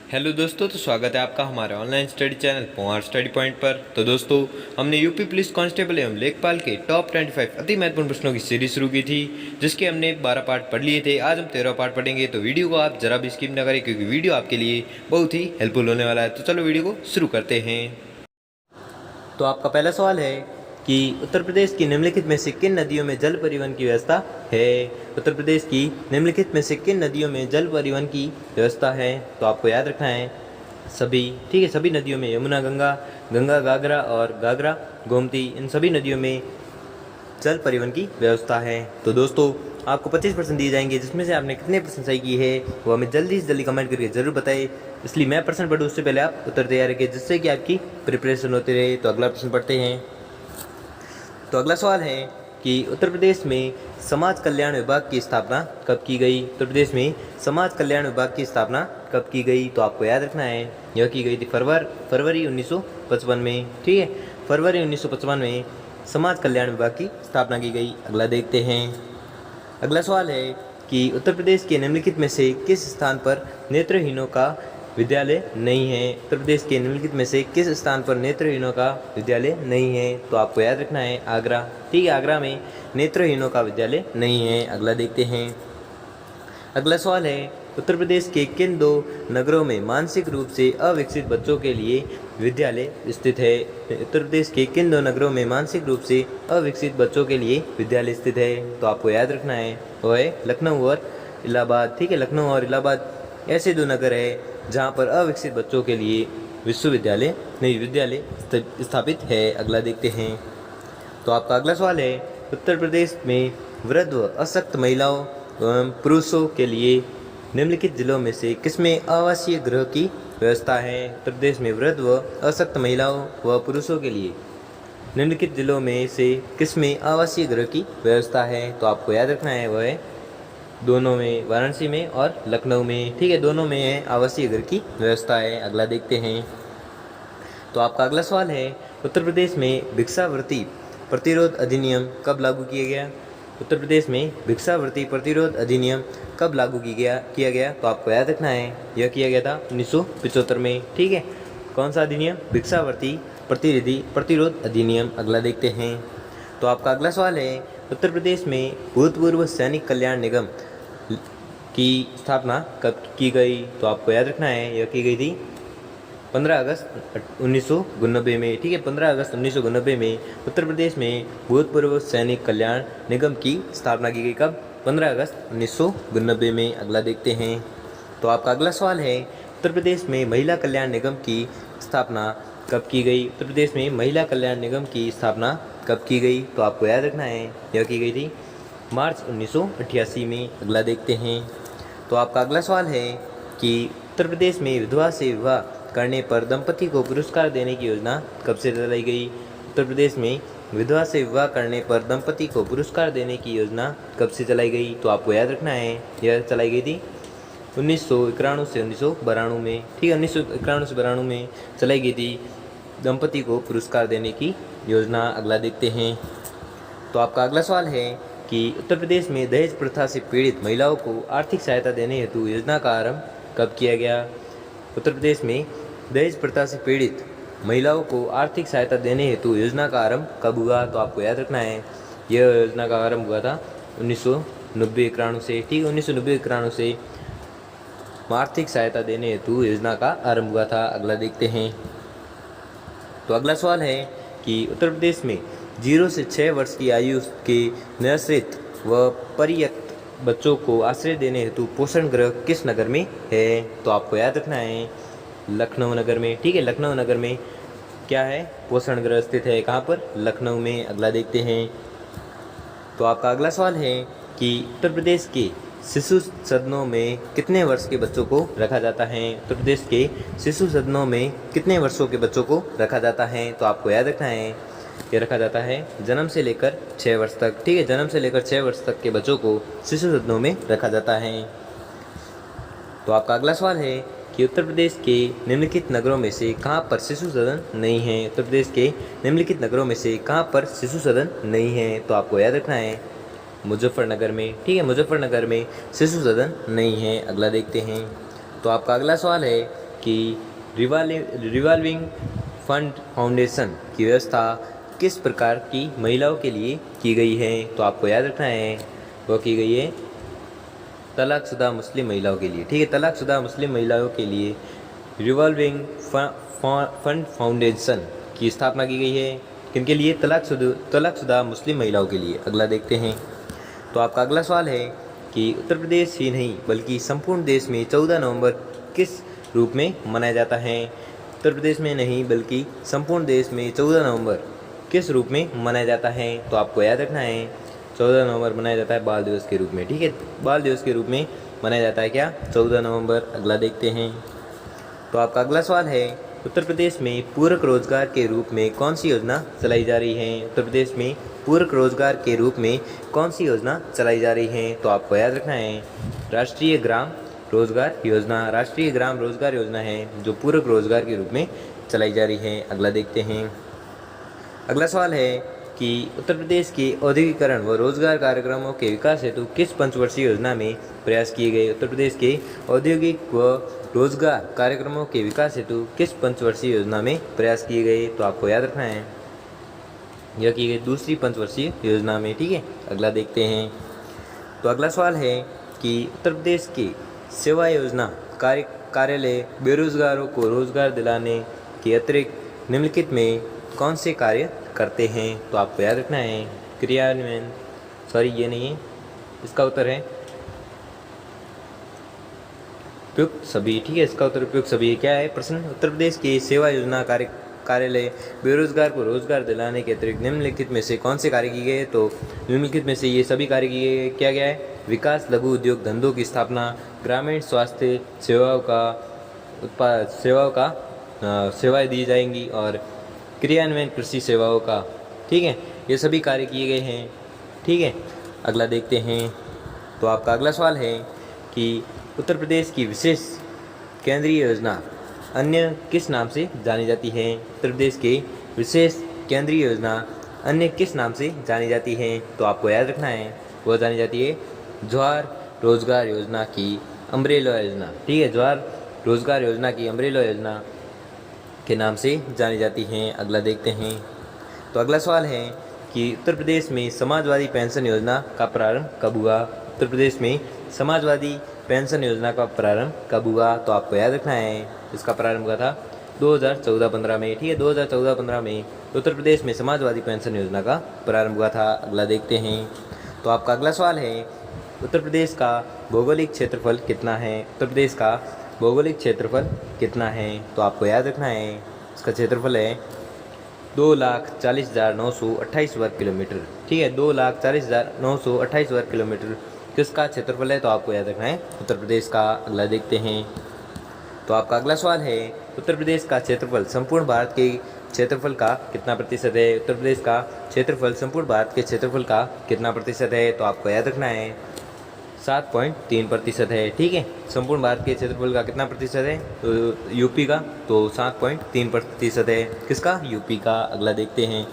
Hello दोस्तों, तो स्वागत है आपका हमारे online study channel Pohar study point पर। तो दोस्तों, हमने यूपी पुलिस कांस्टेबल एवं लेखपाल के टॉप 25 अति महत्वपूर्ण प्रश्नों की सीरीज शुरू की थी, जिसके हमने 12 पार्ट पढ़ लिए थे। आज हम 13 पार्ट पढ़ेंगे, तो वीडियो को आप जरा भी स्किप न करें, क्योंकि वीडियो आपके लिए बहुत ही हेल्पफुल होने वाला है। तो चलो वीडियो को शुरू करते हैं। तो आपका पहला सवाल है कि उत्तर प्रदेश की निम्नलिखित में से किन नदियों में जल परिवहन की व्यवस्था है। उत्तर प्रदेश की निम्नलिखित में से किन नदियों में जल परिवहन की व्यवस्था है। तो आपको याद रखना है सभी, ठीक है। सभी नदियों में यमुना, गंगा, गंगा घाघरा और घाघरा गोमती, इन सभी नदियों में जल परिवहन की व्यवस्था है। तो दोस्तों, आपको 25% दिए जाएंगे, जिसमें से आपने कितने परसेंट सही की है वो हमें जल्दी से जल्दी कमेंट करके जरूर बताएं। इसलिए मैं प्रश्न पढ़ूँ उससे पहले आप उत्तर तैयार रखें, जिससे कि आपकी प्रिपरेशन होती रहे। तो अगला प्रश्न पढ़ते हैं। तो अगला सवाल है कि उत्तर प्रदेश में समाज कल्याण विभाग की स्थापना कब की गई। उत्तर प्रदेश में समाज कल्याण विभाग की स्थापना कब की गई। तो आपको याद रखना है यह की गई थी फरवरी 1955 में, ठीक है। फरवरी 1955 में समाज कल्याण विभाग की स्थापना की गई। अगला देखते हैं। अगला सवाल है कि उत्तर प्रदेश के निम्नलिखित में से किस स्थान पर नेत्रहीनों का विद्यालय नहीं है। उत्तर प्रदेश के निम्नलिखित में से किस स्थान पर नेत्रहीनों का विद्यालय नहीं है। तो आपको याद रखना है आगरा, ठीक है। आगरा में नेत्रहीनों का विद्यालय नहीं है। अगला देखते हैं। अगला सवाल है उत्तर प्रदेश के किन दो नगरों में मानसिक रूप से अविकसित बच्चों के लिए विद्यालय स्थित है। उत्तर प्रदेश के किन दो नगरों में मानसिक रूप से अविकसित बच्चों के लिए विद्यालय स्थित है। तो आपको याद रखना है वो है लखनऊ और इलाहाबाद, ठीक है। लखनऊ और इलाहाबाद ऐसे दो नगर है जहाँ पर अविकसित बच्चों के लिए विद्यालय स्थापित है। अगला देखते हैं। तो आपका अगला सवाल है उत्तर प्रदेश में वृद्ध व अशक्त महिलाओं एवं पुरुषों के लिए निम्नलिखित जिलों में से किसमें आवासीय गृह की व्यवस्था है। उत्तर प्रदेश में वृद्ध व अशक्त महिलाओं व पुरुषों के लिए निम्नलिखित जिलों में से किसमें आवासीय गृह की व्यवस्था है। तो आपको याद रखना है वह है दोनों में, वाराणसी में और लखनऊ में, ठीक है। दोनों में है आवासीय घर की व्यवस्था है। अगला देखते हैं। तो आपका अगला सवाल है उत्तर प्रदेश में भिक्षावृत्ति प्रतिरोध अधिनियम कब लागू किया गया। उत्तर प्रदेश में भिक्षावृत्ति प्रतिरोध अधिनियम कब लागू किया गया। तो आपको याद रखना है यह किया गया था 1975 में, ठीक है। कौन सा अधिनियम? भिक्षावृत्ति प्रतिरोध अधिनियम। अगला देखते हैं। तो आपका अगला सवाल है उत्तर प्रदेश में भूतपूर्व सैनिक कल्याण निगम की स्थापना कब की गई। तो आपको याद रखना है यह की गई थी 15 अगस्त 1992 में, ठीक है। 15 अगस्त 1992 में उत्तर प्रदेश में भूतपूर्व सैनिक कल्याण निगम की स्थापना की गई। कब? 15 अगस्त 1992 में। अगला देखते हैं। तो आपका अगला सवाल है उत्तर प्रदेश में महिला कल्याण निगम की स्थापना कब की गई। उत्तर प्रदेश में महिला कल्याण निगम की स्थापना कब की गई। तो आपको याद रखना है यह की गई थी मार्च 1988 में। अगला देखते हैं। तो आपका अगला सवाल है कि उत्तर प्रदेश में विधवा से विवाह करने पर दंपति को पुरस्कार देने की योजना कब से चलाई गई। उत्तर प्रदेश में विधवा से विवाह करने पर दंपति को पुरस्कार देने की योजना कब से चलाई गई। तो आपको याद रखना है यह चलाई गई थी 1991 से 1992 में, ठीक है। 1991 से 92 में चलाई गई थी दंपति को पुरस्कार देने की योजना। अगला देखते हैं। तो आपका अगला सवाल है कि उत्तर प्रदेश में दहेज प्रथा से पीड़ित महिलाओं को आर्थिक सहायता देने हेतु योजना का आरंभ कब किया गया। उत्तर प्रदेश में दहेज प्रथा से पीड़ित महिलाओं को आर्थिक सहायता देने हेतु योजना का आरंभ कब हुआ। तो आपको याद रखना है यह योजना का आरंभ हुआ था 1990-91 से, ठीक है। 1990-91 से आर्थिक सहायता देने हेतु योजना का आरंभ हुआ था। अगला देखते हैं। तो अगला सवाल है कि उत्तर प्रदेश में 0 से 6 वर्ष की आयु के निराश्रित व परित्यक्त बच्चों को आश्रय देने हेतु पोषण गृह किस नगर में है। तो आपको याद रखना है लखनऊ नगर में, ठीक है। लखनऊ नगर में क्या है? पोषण गृह स्थित है। कहाँ पर? लखनऊ में। अगला देखते हैं। तो आपका अगला सवाल है कि उत्तर प्रदेश के शिशु सदनों में कितने वर्ष के बच्चों को रखा जाता है। उत्तर प्रदेश के शिशु सदनों में कितने वर्षों के बच्चों को रखा जाता है। तो आपको याद रखना है ये रखा जाता है जन्म से लेकर 6 वर्ष तक, ठीक है। जन्म से लेकर 6 वर्ष तक के बच्चों को शिशु सदनों में रखा जाता है। तो आपका अगला सवाल है कि उत्तर प्रदेश के निम्नलिखित नगरों में से कहाँ पर शिशु सदन नहीं है। उत्तर प्रदेश के निम्नलिखित नगरों में से कहाँ पर शिशु सदन नहीं है। तो आपको याद रखना है मुजफ्फरनगर में, ठीक है। मुजफ्फरनगर में शिशु सदन नहीं है। अगला देखते हैं। तो आपका अगला सवाल है कि रिवॉल्विंग फंड फाउंडेशन की व्यवस्था किस प्रकार की महिलाओं के लिए की गई है? तो आपको याद रखना है वो की गई है तलाकशुदा मुस्लिम महिलाओं के लिए। ठीक है, तलाकशुदा मुस्लिम महिलाओं के लिए रिवॉल्विंग फंड फाउंडेशन की स्थापना की गई है। किनके लिए? तलाकशुदा मुस्लिम महिलाओं के लिए। अगला देखते हैं। तो आपका अगला सवाल है कि उत्तर प्रदेश ही नहीं बल्कि संपूर्ण देश में 14 नवंबर किस रूप में मनाया जाता है? उत्तर प्रदेश में नहीं बल्कि संपूर्ण देश में 14 नवंबर किस रूप में मनाया जाता है? तो आपको याद रखना है 14 नवंबर मनाया जाता है बाल दिवस के रूप में। ठीक है, बाल दिवस के रूप में मनाया जाता है क्या? 14 नवंबर। अगला देखते हैं। तो आपका अगला सवाल है उत्तर प्रदेश में पूरक रोजगार के रूप में कौन सी योजना चलाई जा रही है? उत्तर प्रदेश में पूरक रोजगार के रूप में कौन सी योजना चलाई जा रही है? तो आपको याद रखना है राष्ट्रीय ग्राम रोजगार योजना। राष्ट्रीय ग्राम रोजगार योजना है जो पूरक रोजगार के रूप में चलाई जा रही है। अगला देखते हैं। अगला सवाल है कि उत्तर प्रदेश के औद्योगिकरण व रोजगार कार्यक्रमों के विकास हेतु किस पंचवर्षीय योजना में प्रयास किए गए? उत्तर प्रदेश के औद्योगिक व रोजगार कार्यक्रमों के विकास हेतु किस पंचवर्षीय योजना में प्रयास किए गए? तो आपको याद रखना है यह की गई दूसरी पंचवर्षीय योजना में। ठीक है, अगला देखते हैं। तो अगला सवाल है कि उत्तर प्रदेश की सेवा योजना कार्यालय बेरोजगारों को रोजगार दिलाने के अतिरिक्त निम्नलिखित में कौन से कार्य करते हैं? तो आपको याद रखना है क्रियान्वयन, सॉरी ये नहीं है, इसका उत्तर है उपयुक्त सभी। ठीक है, इसका उत्तर उपयुक्त सभी। क्या है प्रश्न? उत्तर प्रदेश की सेवा योजना कार्यालय बेरोजगार को रोजगार दिलाने के अतिरिक्त निम्नलिखित में से कौन से कार्य किए गए? तो निम्नलिखित में से ये सभी कार्य किए गए। क्या गया है? विकास लघु उद्योग धंधों की स्थापना, ग्रामीण स्वास्थ्य सेवाएं दी जाएंगी और क्रियान्वयन कृषि सेवाओं का। ठीक है, ये सभी कार्य किए गए हैं। ठीक है, अगला देखते हैं। तो आपका अगला सवाल है कि उत्तर प्रदेश की विशेष केंद्रीय योजना अन्य किस नाम से जानी जाती है? उत्तर प्रदेश की विशेष केंद्रीय योजना अन्य किस नाम से जानी जाती है? तो आपको याद रखना है वह जानी जाती है जवाहर रोजगार योजना की अम्ब्रेला योजना। ठीक है, जवाहर रोजगार योजना की अम्ब्रेला योजना के नाम से जानी जाती हैं। अगला देखते हैं। तो अगला सवाल है कि उत्तर प्रदेश में समाजवादी पेंशन योजना का प्रारंभ कब हुआ? उत्तर प्रदेश में समाजवादी पेंशन योजना का प्रारंभ कब हुआ? तो आपको याद रखना है इसका प्रारंभ हुआ था 2014-15 में। ठीक है, 2014-15 में उत्तर प्रदेश में समाजवादी पेंशन योजना का प्रारंभ हुआ था। अगला देखते हैं। तो आपका अगला सवाल है उत्तर प्रदेश का भौगोलिक क्षेत्रफल कितना है? उत्तर प्रदेश का भौगोलिक क्षेत्रफल कितना है? तो आपको याद रखना है इसका क्षेत्रफल है 2,40,928 वर्ग किलोमीटर। ठीक है, 2,40,928 वर्ग किलोमीटर किसका क्षेत्रफल है? तो आपको याद रखना है उत्तर प्रदेश का। अगला देखते हैं। तो आपका अगला सवाल है उत्तर प्रदेश का क्षेत्रफल संपूर्ण भारत के क्षेत्रफल का कितना प्रतिशत है? उत्तर प्रदेश का क्षेत्रफल संपूर्ण भारत के क्षेत्रफल का कितना प्रतिशत है? तो आपको याद रखना है 7.3% है। ठीक है, संपूर्ण भारत के क्षेत्रफल का कितना प्रतिशत है? तो यूपी का तो 7.3% है। किसका? यूपी का। अगला देखते हैं।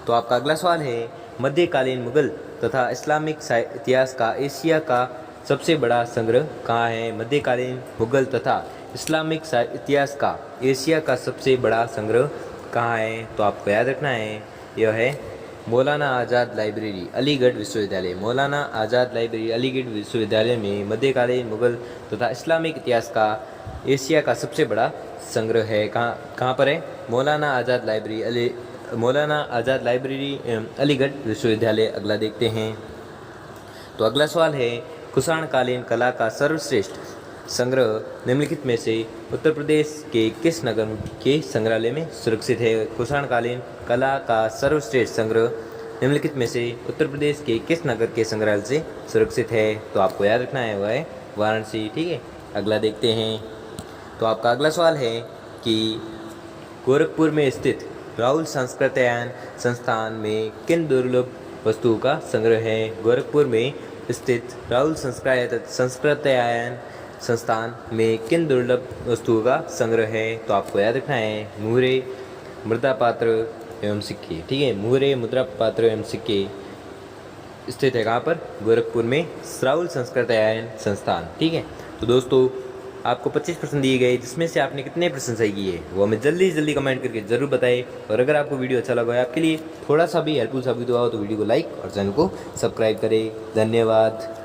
तो आपका अगला सवाल है मध्यकालीन मुगल तथा इस्लामिक इतिहास का एशिया का सबसे बड़ा संग्रह कहाँ है? मध्यकालीन मुगल तथा इस्लामिक इतिहास का एशिया का सबसे बड़ा संग्रह कहाँ है? तो आपको याद रखना है यह है मौलाना आज़ाद लाइब्रेरी अलीगढ़ विश्वविद्यालय। मौलाना आज़ाद लाइब्रेरी अलीगढ़ विश्वविद्यालय में मध्यकालीन मुगल तथा इस्लामिक इतिहास का एशिया का सबसे बड़ा संग्रह है। कहाँ पर है? मौलाना आज़ाद लाइब्रेरी अलीगढ़ विश्वविद्यालय। अगला देखते हैं। तो अगला सवाल है कुषाणकालीन कला का सर्वश्रेष्ठ संग्रह निम्नलिखित में से उत्तर प्रदेश के किस नगर के संग्रहालय में सुरक्षित है? कुषाणकालीन कला का सर्वश्रेष्ठ संग्रह निम्नलिखित में से उत्तर प्रदेश के किस नगर के संग्रहालय से सुरक्षित है? तो आपको याद रखना है वह है वाराणसी। ठीक है, अगला देखते हैं। तो आपका अगला सवाल है कि गोरखपुर में स्थित राहुल संस्कृत्यायन संस्थान में किन दुर्लभ वस्तुओं का संग्रह है? गोरखपुर में स्थित राहुल संस्कृत्यायन संस्थान में किन दुर्लभ वस्तुओं का संग्रह है? तो आपको याद रखना है मुहरे, मुद्रा पात्र एवं सिक्के। ठीक है, मुहरे, मुद्रा पात्र एवं सिक्के स्थित है कहाँ पर? गोरखपुर में राहुल संस्कृत्यायन संस्थान। ठीक है, तो दोस्तों आपको 25% दिए गए, जिसमें से आपने कितने प्रश्न सही किए वो हमें जल्दी से जल्दी कमेंट करके ज़रूर बताएं। और अगर आपको वीडियो अच्छा लगा है, आपके लिए थोड़ा सा भी हेल्पफुल साबित हुआ हो तो वीडियो को लाइक और चैनल को सब्सक्राइब करें। धन्यवाद।